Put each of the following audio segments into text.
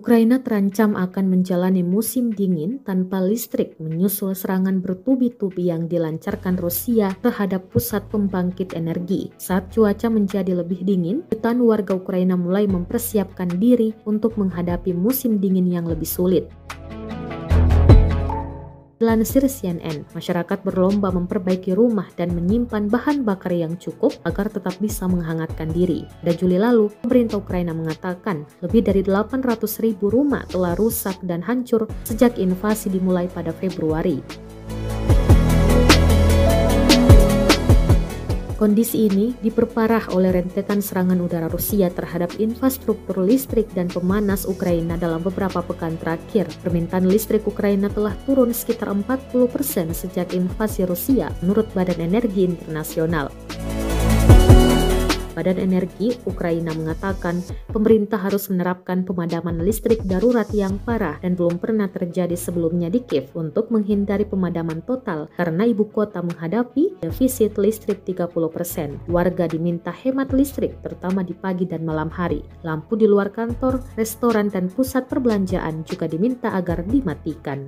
Ukraina terancam akan menjalani musim dingin tanpa listrik menyusul serangan bertubi-tubi yang dilancarkan Rusia terhadap pusat pembangkit energi. Saat cuaca menjadi lebih dingin, jutaan warga Ukraina mulai mempersiapkan diri untuk menghadapi musim dingin yang lebih sulit. Dilansir CNN, masyarakat berlomba memperbaiki rumah dan menyimpan bahan bakar yang cukup agar tetap bisa menghangatkan diri. Pada Juli lalu, pemerintah Ukraina mengatakan lebih dari 800.000 rumah telah rusak dan hancur sejak invasi dimulai pada Februari. Kondisi ini diperparah oleh rentetan serangan udara Rusia terhadap infrastruktur listrik dan pemanas Ukraina dalam beberapa pekan terakhir. Permintaan listrik Ukraina telah turun sekitar 40% sejak invasi Rusia, menurut Badan Energi Internasional. Badan Energi Ukraina mengatakan pemerintah harus menerapkan pemadaman listrik darurat yang parah dan belum pernah terjadi sebelumnya di Kiev untuk menghindari pemadaman total karena ibu kota menghadapi defisit listrik 30%. Warga diminta hemat listrik terutama di pagi dan malam hari. Lampu di luar kantor, restoran, dan pusat perbelanjaan juga diminta agar dimatikan.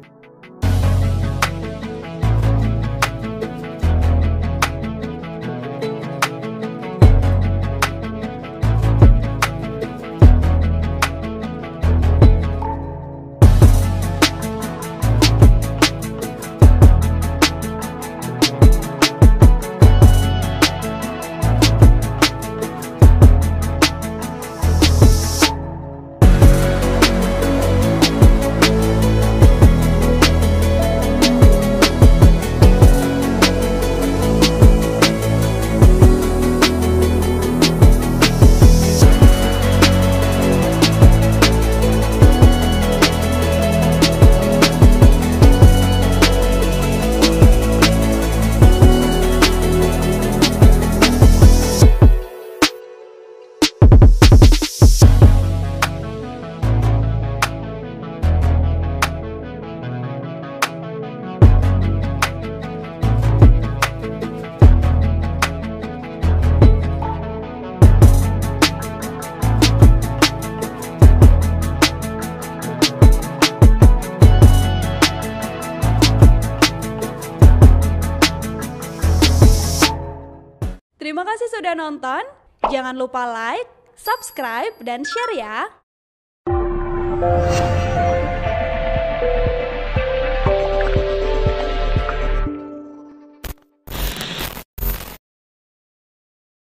Terima kasih sudah nonton. Jangan lupa like, subscribe, dan share ya.